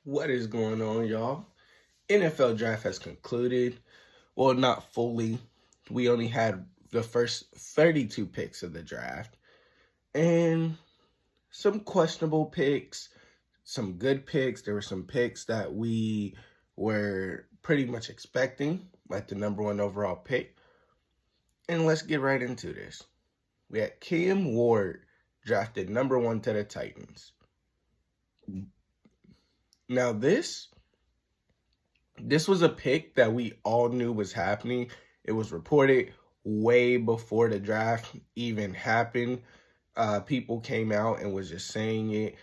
What is going on, y'all? NFL draft has concluded. Well, not fully. We only had the first 32 picks of the draft. And some questionable picks, some good picks. There were some picks that we were pretty much expecting, like the number one overall pick. And let's get right into this. We had Cam Ward drafted number one to the Titans. Now, this was a pick that we all knew was happening. It was reported way before the draft even happened. People came out and was just saying it,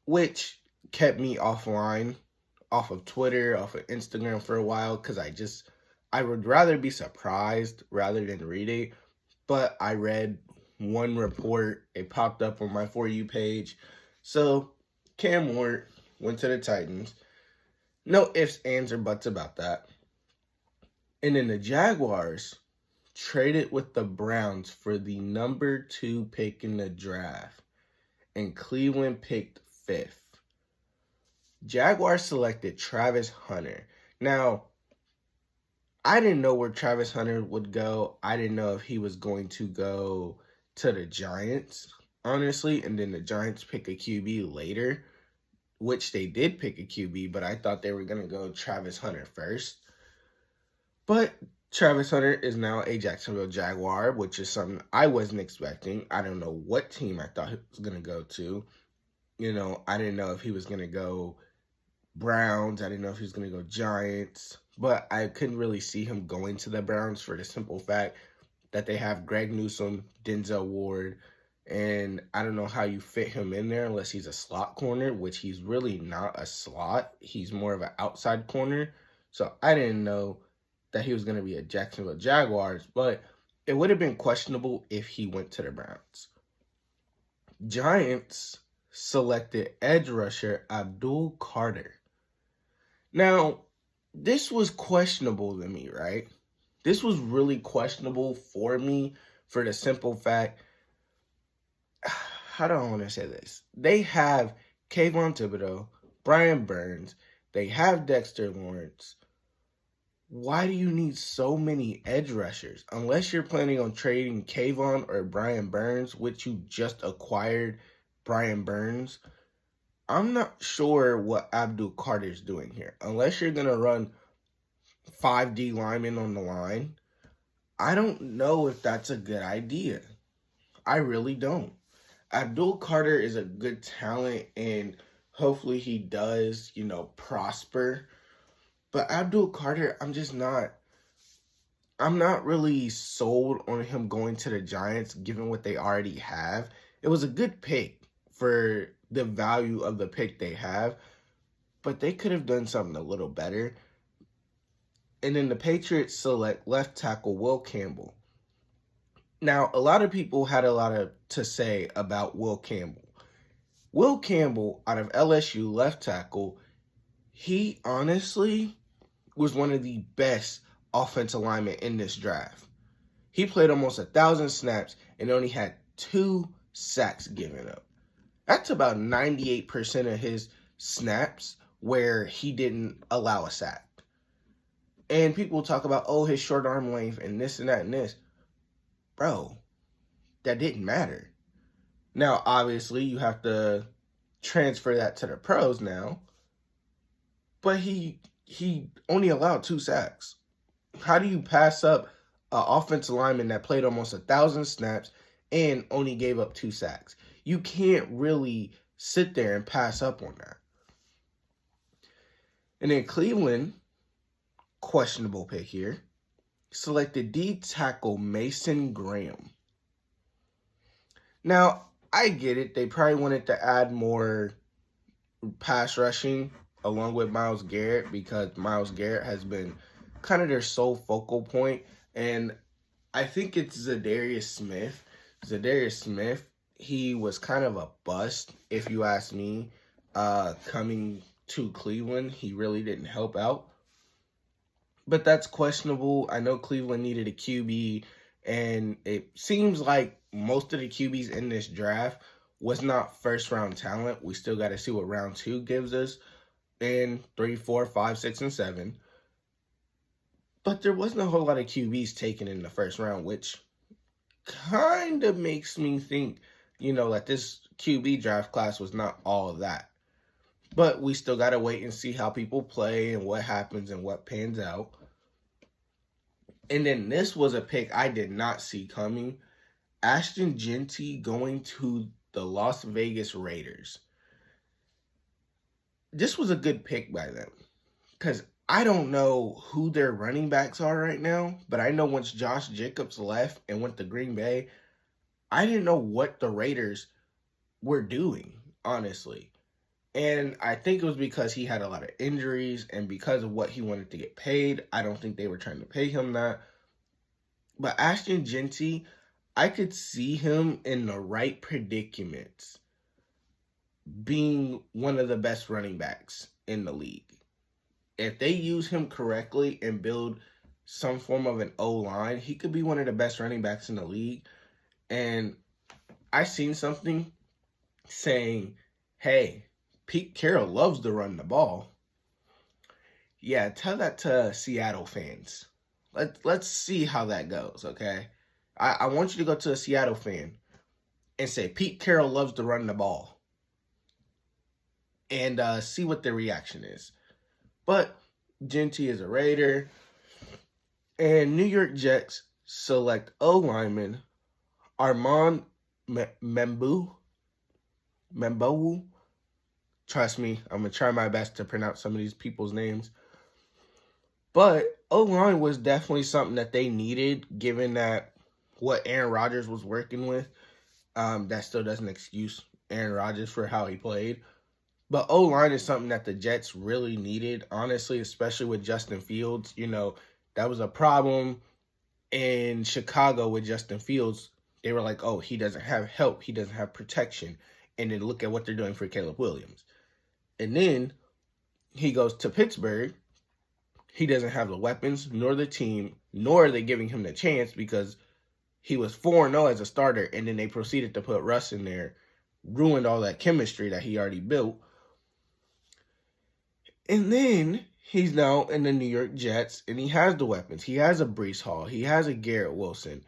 which kept me offline, off of Twitter, off of Instagram for a while, because I would rather be surprised rather than read it. But I read one report, it popped up on my For You page. So Cam Ward went to the Titans. No ifs, ands, or buts about that. And then the Jaguars traded with the Browns for the number 2 pick in the draft. And Cleveland picked 5th. Jaguars selected Travis Hunter. Now, I didn't know where Travis Hunter would go. I didn't know if he was going to go to the Giants, honestly. And then the Giants pick a QB later, which they did pick a QB, but I thought they were going to go Travis Hunter first. But Travis Hunter is now a Jacksonville Jaguar, which is something I wasn't expecting. I don't know what team I thought he was going to go to. I didn't know if he was going to go Browns. I didn't know if he was going to go Giants. But I couldn't really see him going to the Browns for the simple fact that they have Greg Newsome, Denzel Ward, and I don't know how you fit him in there unless he's a slot corner, which he's really not a slot. He's more of an outside corner. So I didn't know that he was going to be a Jacksonville Jaguars, but it would have been questionable if he went to the Browns. Giants selected edge rusher Abdul Carter. Now, this was questionable to me, right? This was really questionable for me for the simple fact, how do I want to say this? They have Kayvon Thibodeau, Brian Burns, they have Dexter Lawrence. Why do you need so many edge rushers? Unless you're planning on trading Kayvon or Brian Burns, which you just acquired Brian Burns, I'm not sure what Abdul Carter's doing here. Unless you're going to run 5 D linemen on the line, I don't know if that's a good idea. I really don't. Abdul Carter is a good talent, and hopefully he does, prosper. But Abdul Carter, I'm not really sold on him going to the Giants given what they already have. It was a good pick for the value of the pick they have, but they could have done something a little better. And then the Patriots select left tackle Will Campbell. Now, a lot of people had a lot to say about Will Campbell. Will Campbell, out of LSU left tackle, he honestly was one of the best offensive linemen in this draft. He played almost 1,000 snaps and only had 2 sacks given up. That's about 98% of his snaps where he didn't allow a sack. And people talk about, his short arm length and this and that and this. Bro, that didn't matter. Now, obviously, you have to transfer that to the pros now. But he only allowed 2 sacks. How do you pass up an offensive lineman that played almost 1,000 snaps and only gave up 2 sacks? You can't really sit there and pass up on that. And then Cleveland, questionable pick here, selected D tackle Mason Graham. Now, I get it. They probably wanted to add more pass rushing along with Myles Garrett because Myles Garrett has been kind of their sole focal point. And I think it's Zadarius Smith. Zadarius Smith, he was kind of a bust, if you ask me, coming to Cleveland. He really didn't help out. But that's questionable. I know Cleveland needed a QB, and it seems like most of the QBs in this draft was not first-round talent. We still got to see what round 2 gives us. in 3, 4, 5, 6, and 7. But there wasn't a whole lot of QBs taken in the first round, which kind of makes me think, that this QB draft class was not all of that. But we still got to wait and see how people play and what happens and what pans out. And then this was a pick I did not see coming. Ashton Jeanty going to the Las Vegas Raiders. This was a good pick by them because I don't know who their running backs are right now, but I know once Josh Jacobs left and went to Green Bay, I didn't know what the Raiders were doing, honestly. And I think it was because he had a lot of injuries and because of what he wanted to get paid. I don't think they were trying to pay him that. But Ashton Jeanty, I could see him in the right predicaments being one of the best running backs in the league. If they use him correctly and build some form of an O-line, he could be one of the best running backs in the league. And I seen something saying, hey, Pete Carroll loves to run the ball. Yeah, tell that to Seattle fans. Let's see how that goes, okay? I want you to go to a Seattle fan and say, Pete Carroll loves to run the ball. And see what their reaction is. But Jeanty is a Raider. And New York Jets select O-lineman Armand Membu. Trust me, I'm going to try my best to pronounce some of these people's names. But O-line was definitely something that they needed, given that what Aaron Rodgers was working with. That still doesn't excuse Aaron Rodgers for how he played. But O-line is something that the Jets really needed, honestly, especially with Justin Fields. That was a problem in Chicago with Justin Fields. They were like, oh, he doesn't have help. He doesn't have protection. And then look at what they're doing for Caleb Williams. And then he goes to Pittsburgh. He doesn't have the weapons, nor the team, nor are they giving him the chance because he was 4-0 as a starter, and then they proceeded to put Russ in there, ruined all that chemistry that he already built. And then he's now in the New York Jets, and he has the weapons. He has a Breece Hall. He has a Garrett Wilson.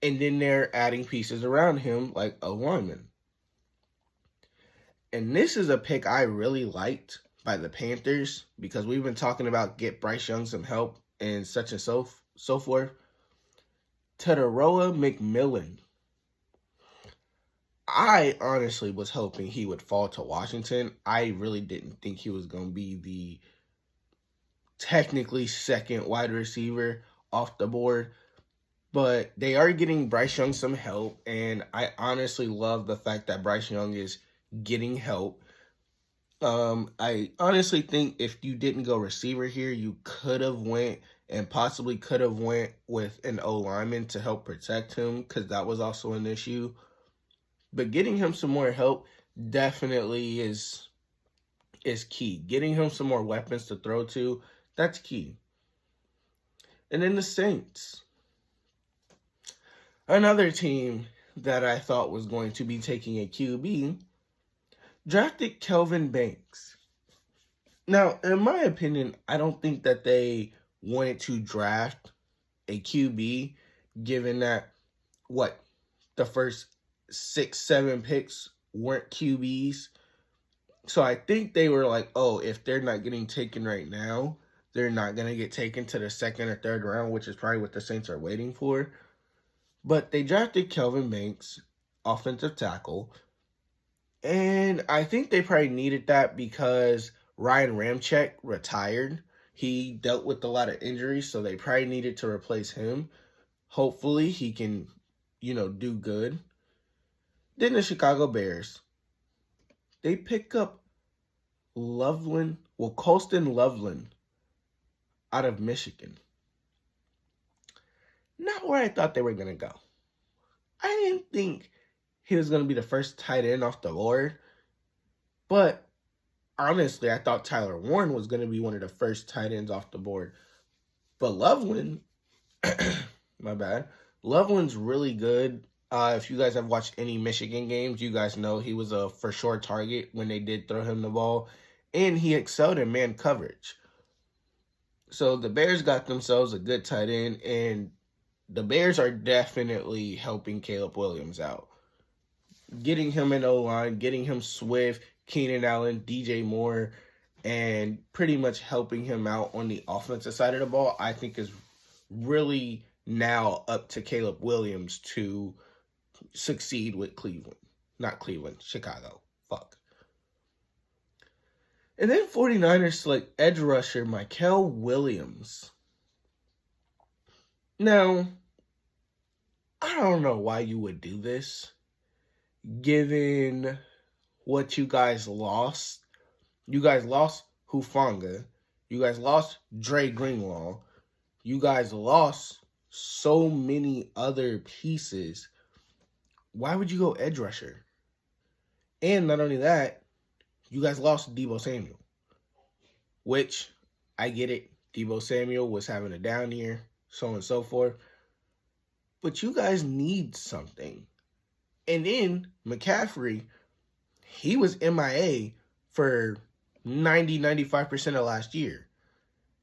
And then they're adding pieces around him like a lineman. And this is a pick I really liked by the Panthers because we've been talking about get Bryce Young some help and such and so forth. Teteroa McMillan. I honestly was hoping he would fall to Washington. I really didn't think he was going to be the technically second wide receiver off the board. But they are getting Bryce Young some help, and I honestly love the fact that Bryce Young is getting help. I honestly think if you didn't go receiver here, you could have went with an O-lineman to help protect him because that was also an issue. But getting him some more help definitely is key. Getting him some more weapons to throw to, that's key. And then the Saints. Another team that I thought was going to be taking a QB drafted Kelvin Banks. Now, in my opinion, I don't think that they wanted to draft a QB, given that, the first 6-7 picks weren't QBs. So I think they were like, oh, if they're not getting taken right now, they're not going to get taken to the second or third round, which is probably what the Saints are waiting for. But they drafted Kelvin Banks, offensive tackle. And I think they probably needed that because Ryan Ramczyk retired. He dealt with a lot of injuries, so they probably needed to replace him. Hopefully he can, do good. Then the Chicago Bears. They pick up Colston Loveland out of Michigan. Not where I thought they were going to go. I didn't think he was going to be the first tight end off the board. But honestly, I thought Tyler Warren was going to be one of the first tight ends off the board. But Loveland, my bad. Loveland's really good. If you guys have watched any Michigan games, you guys know he was a for sure target when they did throw him the ball. and he excelled in man coverage. So the Bears got themselves a good tight end, and the Bears are definitely helping Caleb Williams out. Getting him in O-line, getting him Swift, Keenan Allen, DJ Moore, and pretty much helping him out on the offensive side of the ball, I think is really now up to Caleb Williams to succeed with Cleveland. Not Cleveland, Chicago. Fuck. And then 49ers select edge rusher Mykel Williams. Now, I don't know why you would do this, given what you guys lost. You guys lost Hufanga. You guys lost Dre Greenlaw. You guys lost so many other pieces. Why would you go edge rusher? And not only that, you guys lost Deebo Samuel, which I get it. Deebo Samuel was having a down year, so on and so forth. But you guys need something. And then McCaffrey, he was MIA for 95% of last year.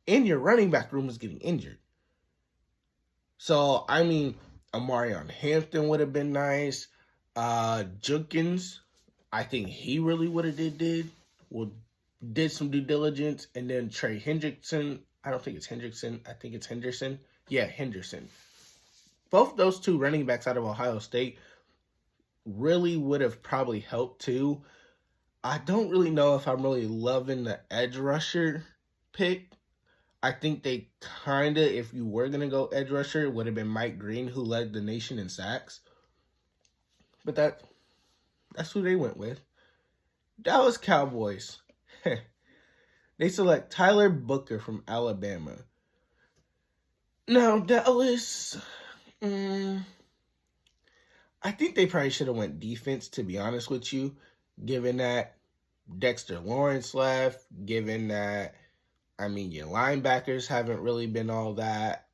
And your running back room was getting injured. So, I mean, Amarion Hampton would have been nice. Jenkins, I think he really would have did some due diligence. And then Trey Hendrickson, I don't think it's Hendrickson. I think it's Henderson. Yeah, Henderson. Both those two running backs out of Ohio State really would have probably helped too. I don't really know if I'm really loving the edge rusher pick. I think they kind of, if you were going to go edge rusher, it would have been Mike Green, who led the nation in sacks. But that's who they went with. Dallas Cowboys. They select Tyler Booker from Alabama. Now, Dallas, I think they probably should have went defense, to be honest with you, given that Dexter Lawrence left, given that, I mean, your linebackers haven't really been all that,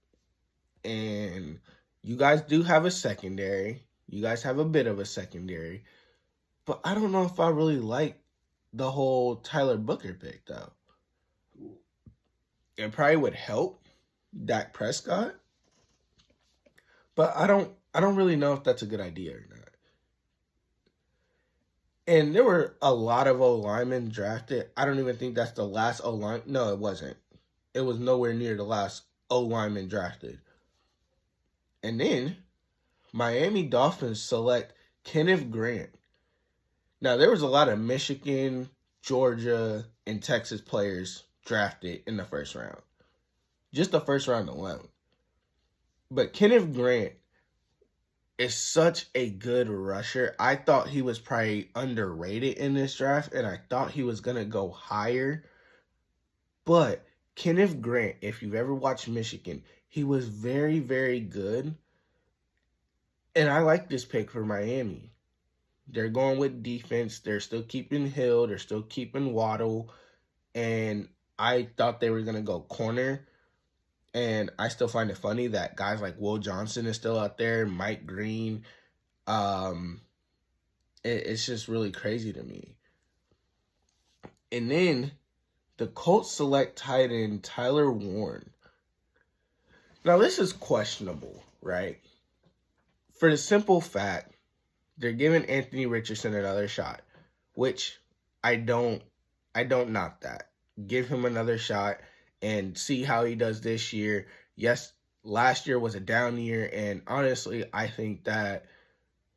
and you guys do have a secondary. You guys have a bit of a secondary, but I don't know if I really like the whole Tyler Booker pick, though. It probably would help Dak Prescott, but I don't really know if that's a good idea or not. And there were a lot of O-linemen drafted. I don't even think that's the last O-line. No, it wasn't. It was nowhere near the last O-lineman drafted. And then Miami Dolphins select Kenneth Grant. Now, there was a lot of Michigan, Georgia, and Texas players drafted in the first round. Just the first round alone. But Kenneth Grant is such a good rusher. I thought he was probably underrated in this draft, and I thought he was going to go higher. But Kenneth Grant, if you've ever watched Michigan, he was very, very good. And I like this pick for Miami. They're going with defense. They're still keeping Hill. They're still keeping Waddle. And I thought they were going to go corner. And I still find it funny that guys like Will Johnson is still out there, Mike Green. It's just really crazy to me. And then the Colts select tight end Tyler Warren. Now, this is questionable, right? For the simple fact, they're giving Anthony Richardson another shot, which I don't knock that. Give him another shot and see how he does this year. Yes, last year was a down year, and honestly, I think that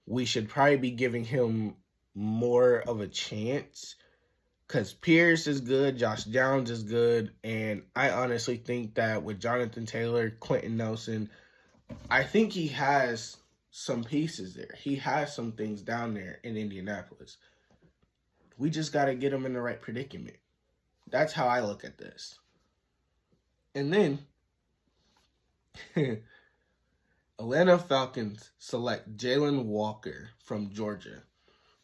we should probably be giving him more of a chance because Pierce is good, Josh Downs is good, and I honestly think that with Jonathan Taylor, Quentin Nelson, I think he has some pieces there. He has some things down there in Indianapolis. We just got to get him in the right predicament. That's how I look at this. And then Atlanta Falcons select Jalen Walker from Georgia.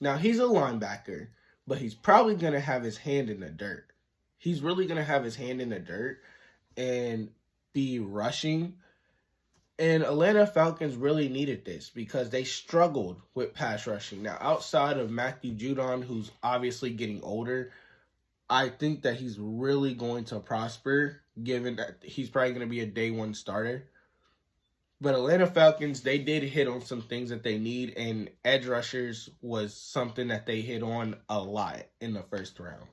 Now, he's a linebacker, but he's probably going to have his hand in the dirt. He's really going to have his hand in the dirt and be rushing. And Atlanta Falcons really needed this because they struggled with pass rushing. Now, outside of Matthew Judon, who's obviously getting older, I think that he's really going to prosper, given that he's probably going to be a day one starter. But Atlanta Falcons, they did hit on some things that they need, and edge rushers was something that they hit on a lot in the first round.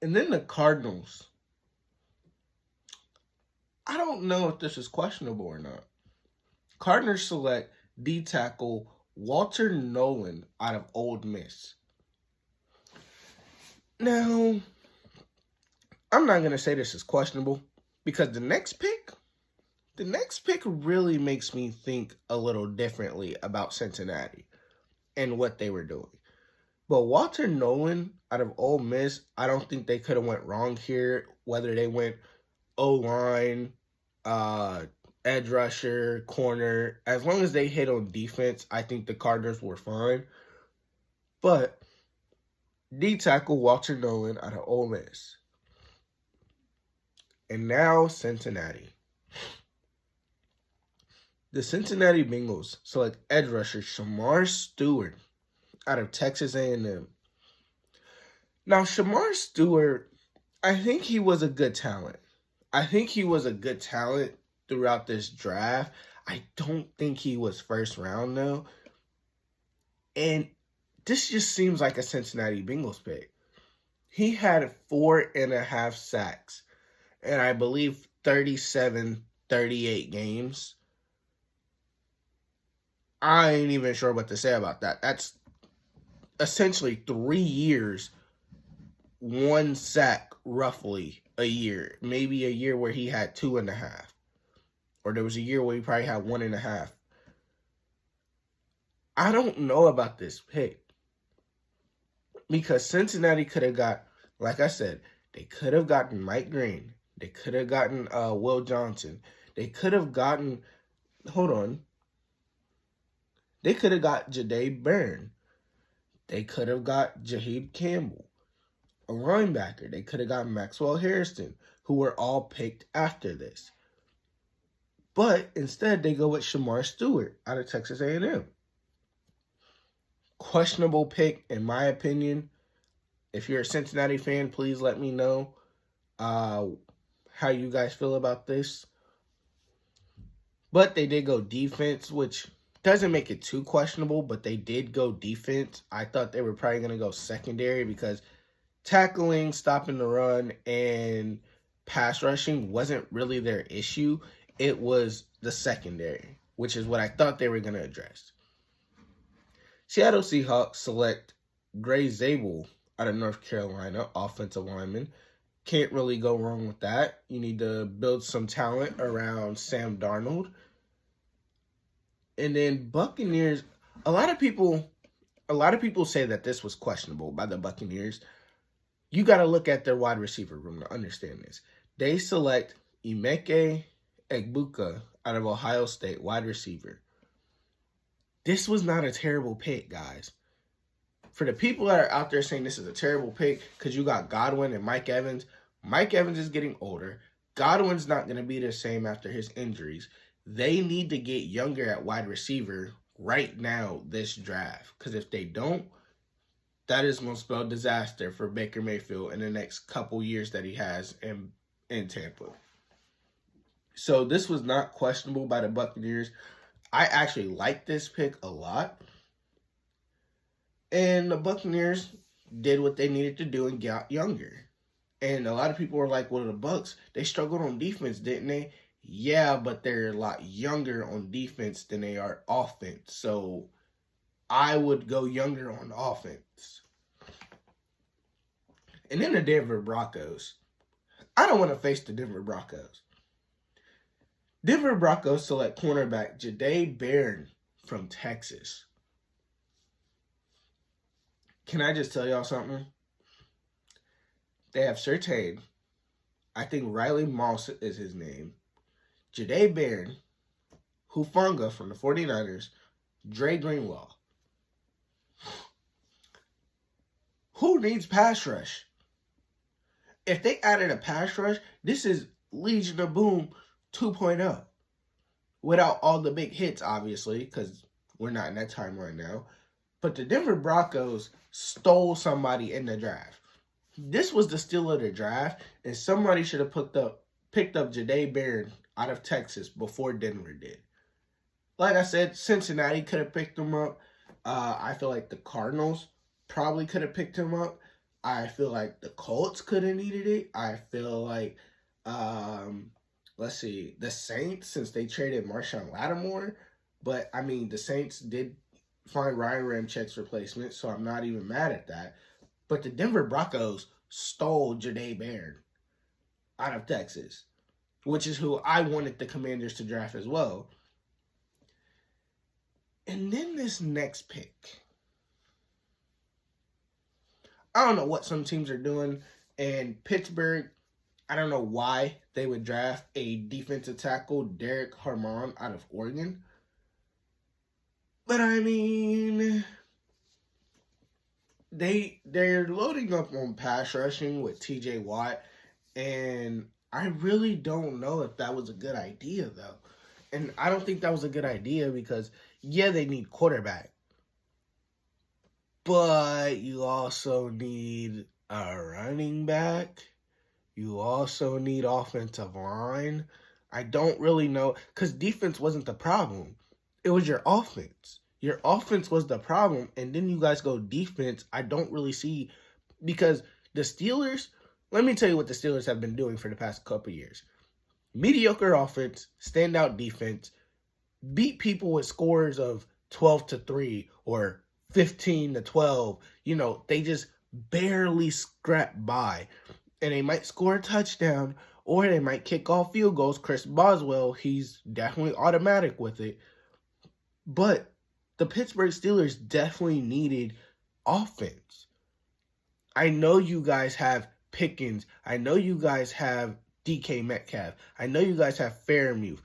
And then the Cardinals. I don't know if this is questionable or not. Cardinals select D tackle Walter Nolan out of Ole Miss. Now, I'm not going to say this is questionable because the next pick really makes me think a little differently about Cincinnati and what they were doing. But Walter Nolan out of Ole Miss, I don't think they could have went wrong here, whether they went O-line, edge rusher, corner. As long as they hit on defense, I think the Cardinals were fine. But D tackle Walter Nolan out of Ole Miss. And now Cincinnati. The Cincinnati Bengals select edge rusher Shemar Stewart out of Texas A&M. Now, Shemar Stewart, I think he was a good talent. Throughout this draft. I don't think he was first round, though. And this just seems like a Cincinnati Bengals pick. He had 4.5 sacks, and I believe 38 games. I ain't even sure what to say about that. That's essentially 3 years, 1 sack roughly a year. Maybe a year where he had 2.5. Or there was a year where he probably had 1.5. I don't know about this pick. Because Cincinnati could have got, like I said, they could have gotten Mike Green. They could have gotten Will Johnson. They could have gotten, They could have got Jahdae Barron. They could have got Jaheim Campbell, a linebacker. They could have got Maxwell Harrison, who were all picked after this. But instead, they go with Shemar Stewart out of Texas A&M. Questionable pick, in my opinion. If you're a Cincinnati fan, please let me know how you guys feel about this. But they did go defense, which doesn't make it too questionable, but they did go defense. I thought they were probably going to go secondary because tackling, stopping the run, and pass rushing wasn't really their issue. It was the secondary, which is what I thought they were going to address. Seattle Seahawks select Gray Zabel out of North Carolina, offensive lineman. Can't really go wrong with that. You need to build some talent around Sam Darnold. And then Buccaneers, a lot of people say that this was questionable by the Buccaneers. You got to look at their wide receiver room to understand this. They select Emeka Egbuka out of Ohio State, wide receiver. This was not a terrible pick, guys. For the people that are out there saying this is a terrible pick because you got Godwin and Mike Evans is getting older. Godwin's not going to be the same after his injuries. They need to get younger at wide receiver right now this draft. Because if they don't, that is going to spell disaster for Baker Mayfield in the next couple years that he has in Tampa. So this was not questionable by the Buccaneers. I actually like this pick a lot. And the Buccaneers did what they needed to do and got younger. And a lot of people were like, well, the Bucs, they struggled on defense, didn't they? Yeah, but they're a lot younger on defense than they are offense. So I would go younger on offense. And then the Denver Broncos. I don't want to face the Denver Broncos. Denver Broncos select cornerback Jahdae Barron from Texas. Can I just tell y'all something? They have Surtain. I think Riley Moss is his name. Jahdae Barron, Hufanga from the 49ers, Dre Greenlaw. Who needs pass rush? If they added a pass rush, this is Legion of Boom 2.0. Without all the big hits, obviously, because we're not in that time right now. But the Denver Broncos stole somebody in the draft. This was the steal of the draft, and somebody should have picked up Jahdae Barron out of Texas before Denver did. Like I said, Cincinnati could have picked him up. I feel like the Cardinals probably could have picked him up. I feel like the Colts could have needed it. I feel like, let's see, the Saints, since they traded Marshawn Lattimore. But, I mean, the Saints did find Ryan Ramczyk's replacement, so I'm not even mad at that. But the Denver Broncos stole Jahdae Barron out of Texas, which is who I wanted the Commanders to draft as well. And then this next pick. I don't know what some teams are doing. And Pittsburgh, I don't know why they would draft a defensive tackle, Derek Harmon, out of Oregon. But I mean, they're loading up on pass rushing with TJ Watt. And I really don't know if that was a good idea, though. And I don't think that was a good idea because, yeah, they need quarterback. But you also need a running back. You also need offensive line. I don't really know, because defense wasn't the problem. It was your offense. Your offense was the problem, and then you guys go defense. I don't really see, because the Steelers, let me tell you what the Steelers have been doing for the past couple years. Mediocre offense, standout defense, beat people with scores of 12-3 or 15-12. You know, they just barely scrap by. And they might score a touchdown or they might kick off field goals. Chris Boswell, he's definitely automatic with it. But the Pittsburgh Steelers definitely needed offense. I know you guys have Pickens. I know you guys have DK Metcalf. I know you guys have Fairmouth.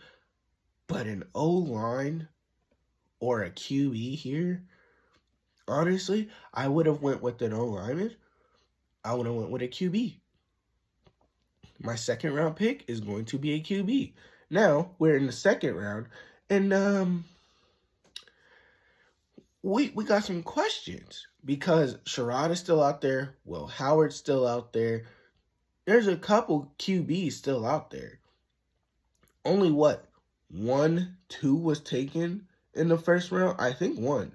But an O-line or a QB here, honestly, I would have went with an O-lineman. I would have went with a QB. My second round pick is going to be a QB. Now, we're in the second round, and we got some questions because Sherrod is still out there. Will Howard's still out there. There's a couple QBs still out there. Only what? 1, 2 was taken in the first round? I think 1.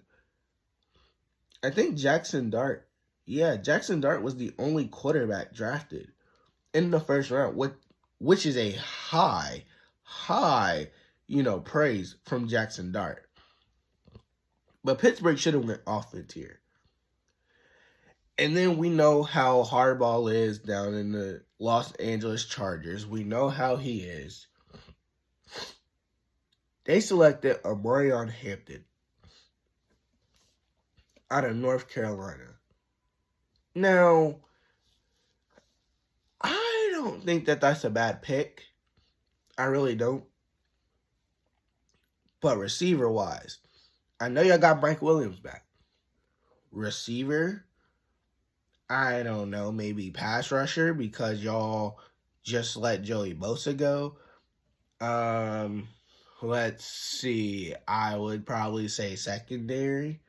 I think Jackson Dart. Yeah, Jackson Dart was the only quarterback drafted in the first round, which is a high, praise from Jackson Dart. But Pittsburgh should have went offense here. And then we know how Harbaugh is down in the Los Angeles Chargers. We know how he is. They selected Omarion Hampton out of North Carolina. Now, I don't think that that's a bad pick. I really don't. But receiver-wise, I know y'all got Mike Williams back. Receiver, I don't know, maybe pass rusher because y'all just let Joey Bosa go. Let's see. I would probably say secondary.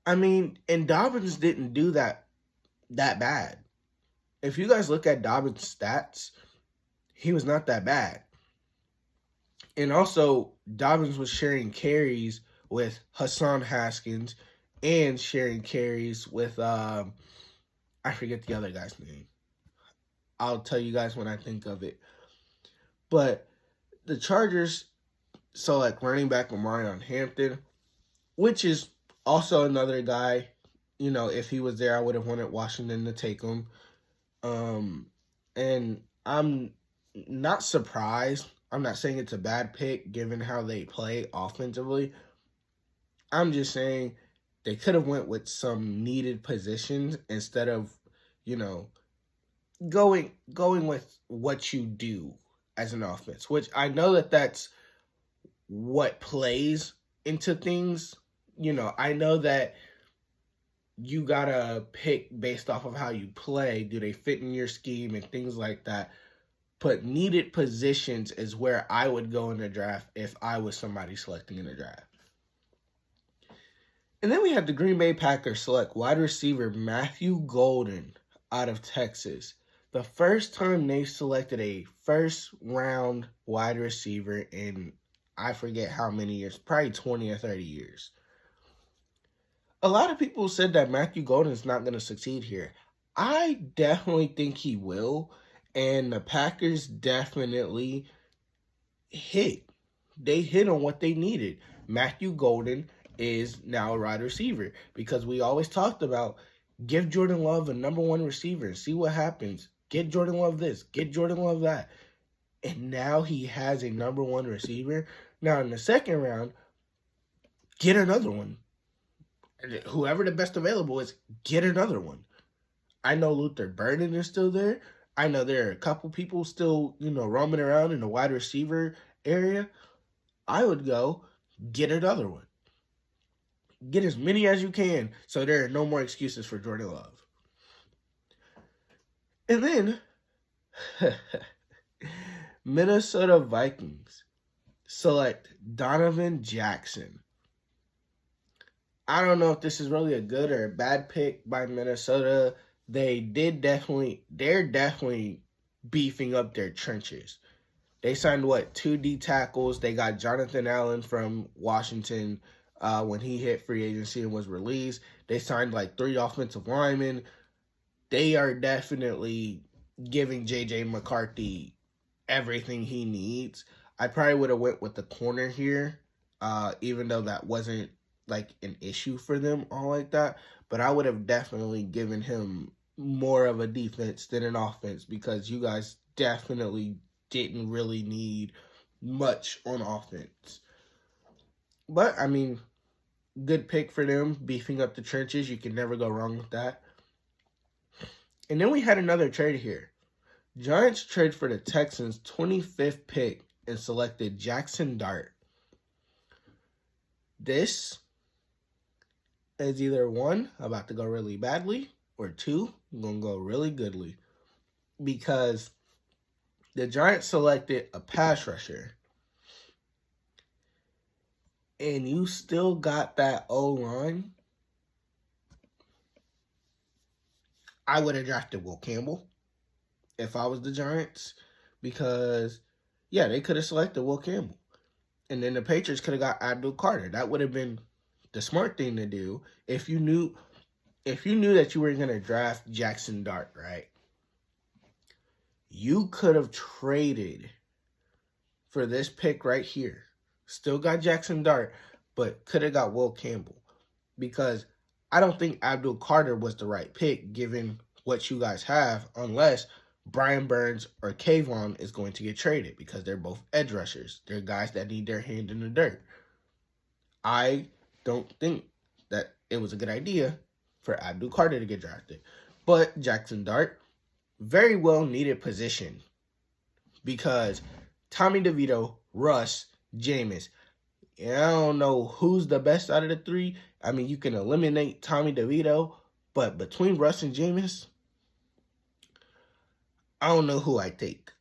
I mean, and Dobbins didn't do that bad. If you guys look at Dobbins' stats, he was not that bad. And also, Dobbins was sharing carries with Hassan Haskins and sharing carries with, I forget the other guy's name. I'll tell you guys when I think of it. But the Chargers select running back Omarion Hampton, which is also another guy, if he was there, I would have wanted Washington to take him. And I'm not surprised. I'm not saying it's a bad pick given how they play offensively. I'm just saying they could have went with some needed positions instead of, going with what you do as an offense, which I know that's what plays into things. I know that you gotta pick based off of how you play. Do they fit in your scheme and things like that? But needed positions is where I would go in the draft if I was somebody selecting in the draft. And then we had the Green Bay Packers select wide receiver Matthew Golden out of Texas. The first time they selected a first round wide receiver in I forget how many years, probably 20 or 30 years. A lot of people said that Matthew Golden is not going to succeed here. I definitely think he will, and the Packers definitely hit. They hit on what they needed. Matthew Golden is now a wide receiver because we always talked about give Jordan Love a number one receiver and see what happens. Get Jordan Love this, get Jordan Love that. And now he has a number one receiver. Now in the second round, get another one. Whoever the best available is, get another one. I know Luther Burden is still there. I know there are a couple people still, roaming around in the wide receiver area. I would go get another one. Get as many as you can so there are no more excuses for Jordan Love. And then, Minnesota Vikings select Donovan Jackson. I don't know if this is really a good or a bad pick by Minnesota. They're definitely beefing up their trenches. They signed, 2 D tackles. They got Jonathan Allen from Washington when he hit free agency and was released. They signed 3 offensive linemen. They are definitely giving J.J. McCarthy everything he needs. I probably would have went with the corner here, even though that wasn't an issue for them all like that. But I would have definitely given him more of a defense than an offense because you guys definitely didn't really need much on offense. But, I mean, good pick for them, beefing up the trenches. You can never go wrong with that. And then we had another trade here. Giants trade for the Texans' 25th pick and selected Jackson Dart. This is either 1, about to go really badly, or 2, going to go really goodly. Because the Giants selected a pass rusher. And you still got that O-line. I would have drafted Will Campbell if I was the Giants. Because, yeah, they could have selected Will Campbell. And then the Patriots could have got Abdul Carter. That would have been the smart thing to do if you knew that you were going to draft Jackson Dart, right? You could have traded for this pick right here. Still got Jackson Dart, but could have got Will Campbell. Because I don't think Abdul Carter was the right pick given what you guys have, unless Brian Burns or Kayvon is going to get traded because they're both edge rushers. They're guys that need their hand in the dirt. I don't think that it was a good idea for Abdul Carter to get drafted. But Jackson Dart, very well needed position because Tommy DeVito, Russ, Jameis. I don't know who's the best out of the 3. I mean, you can eliminate Tommy DeVito, but between Russ and Jameis, I don't know who I take.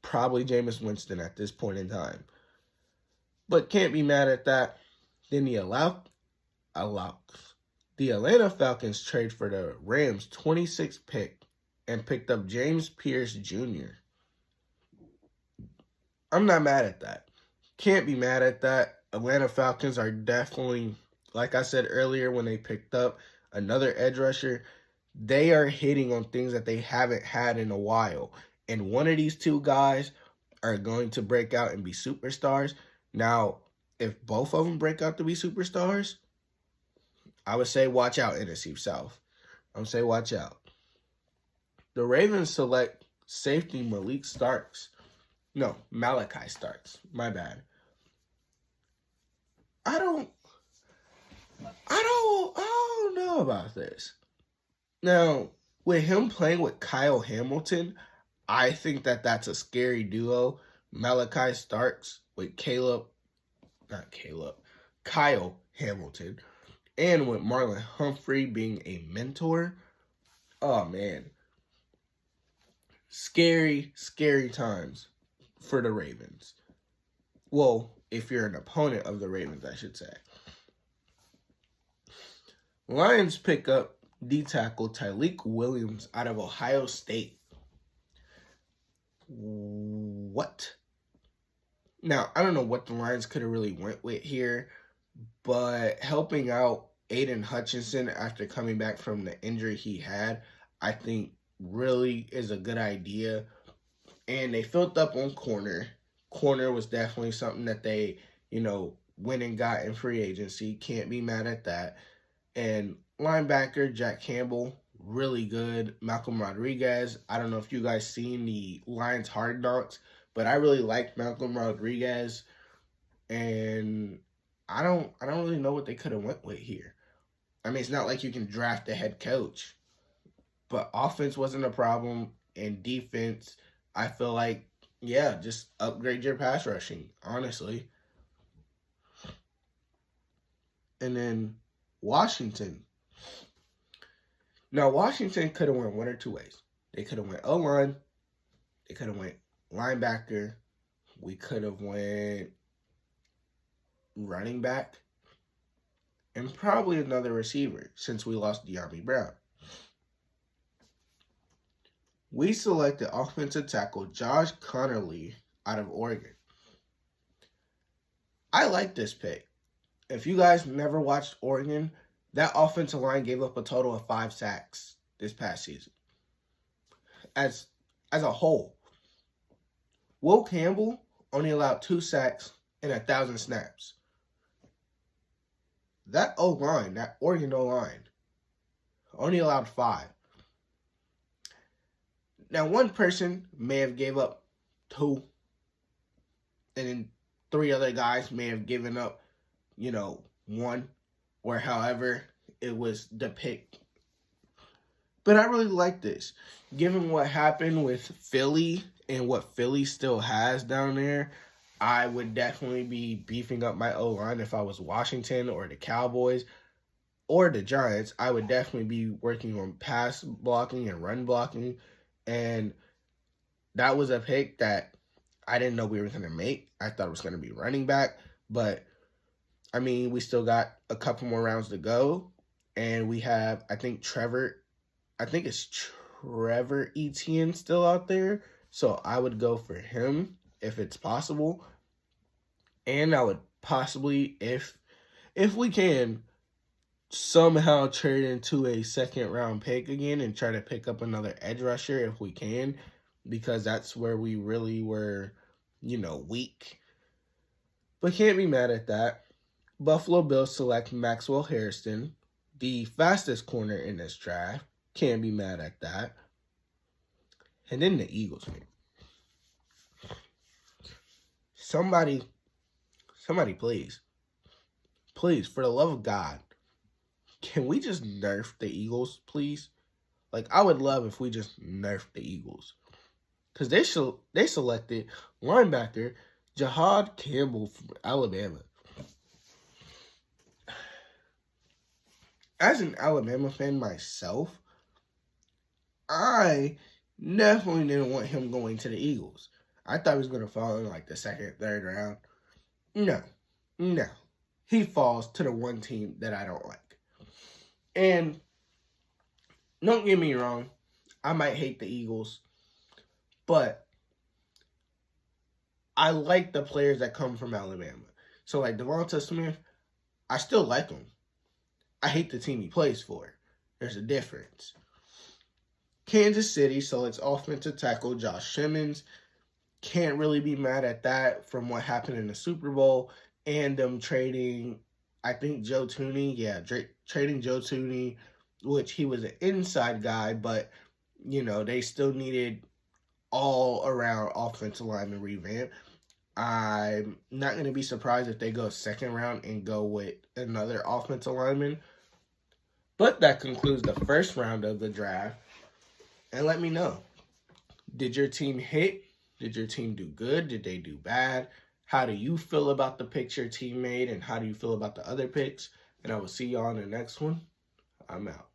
Probably Jameis Winston at this point in time. But can't be mad at that. Then the Atlanta Falcons trade for the Rams' 26th pick and picked up James Pierce Jr. I'm not mad at that. Can't be mad at that. Atlanta Falcons are definitely, like I said earlier when they picked up another edge rusher, they are hitting on things that they haven't had in a while. And one of these 2 guys are going to break out and be superstars. Now, if both of them break out to be superstars, I would say watch out, NFC South. I would say watch out. The Ravens select safety Malachi Starks. My bad. I don't know about this. Now, with him playing with Kyle Hamilton, I think that that's a scary duo. Malachi Starks with Kyle Hamilton, and with Marlon Humphrey being a mentor. Oh, man. Scary, scary times for the Ravens. Well, if you're an opponent of the Ravens, I should say. Lions pick up D-tackle Tyleik Williams out of Ohio State. What? Now, I don't know what the Lions could have really went with here, but helping out Aiden Hutchinson after coming back from the injury he had, I think really is a good idea. And they filled up on corner. Corner was definitely something that they, went and got in free agency. Can't be mad at that. And linebacker Jack Campbell, really good. Malcolm Rodriguez. I don't know if you guys seen the Lions Hard Knocks, but I really like Malcolm Rodriguez. And I don't really know what they could have went with here. I mean, it's not like you can draft a head coach, but offense wasn't a problem, and defense, I feel like, yeah, just upgrade your pass rushing, honestly. And then Washington. Now, Washington could have went one or two ways. They could have went O-line. They could have went linebacker. We could have went running back. And probably another receiver, since we lost Dyami Brown. We selected offensive tackle Josh Conerly out of Oregon. I like this pick. If you guys never watched Oregon, that offensive line gave up a total of 5 sacks this past season. As a whole, Will Campbell only allowed 2 sacks and 1,000 snaps. That O-line, that Oregon O-line, only allowed 5. Now, one person may have gave up 2, and then 3 other guys may have given up, 1, or however it was depicted. But I really like this. Given what happened with Philly and what Philly still has down there, I would definitely be beefing up my O-line if I was Washington or the Cowboys or the Giants. I would definitely be working on pass blocking and run blocking. And that was a pick that I didn't know we were going to make. I thought it was going to be running back. But, I mean, we still got a couple more rounds to go. And we have, I think Trevor Etienne still out there. So I would go for him if it's possible. And I would possibly, if we can, somehow trade into a second round pick again and try to pick up another edge rusher if we can, because that's where we really were, weak. But can't be mad at that. Buffalo Bills select Maxwell Hairston, the fastest corner in this draft. Can't be mad at that. And then the Eagles, man. Somebody, please, for the love of God, can we just nerf the Eagles, please? Like, I would love if we just nerf the Eagles. Because they selected linebacker Jahad Campbell from Alabama. As an Alabama fan myself, I definitely didn't want him going to the Eagles. I thought he was going to fall in like the second, third round. No. He falls to the one team that I don't like. And don't get me wrong, I might hate the Eagles, but I like the players that come from Alabama. So like Devonta Smith, I still like him. I hate the team he plays for. There's a difference. Kansas City selects offensive tackle Josh Simmons. Can't really be mad at that from what happened in the Super Bowl and them trading, I think, Joe Thuney. Yeah, trading Joe Thuney, which he was an inside guy, but, they still needed all-around offensive lineman revamp. I'm not going to be surprised if they go second round and go with another offensive lineman. But that concludes the first round of the draft. And let me know, did your team hit? Did your team do good? Did they do bad? How do you feel about the picks your team made? And how do you feel about the other picks? And I will see y'all in the next one. I'm out.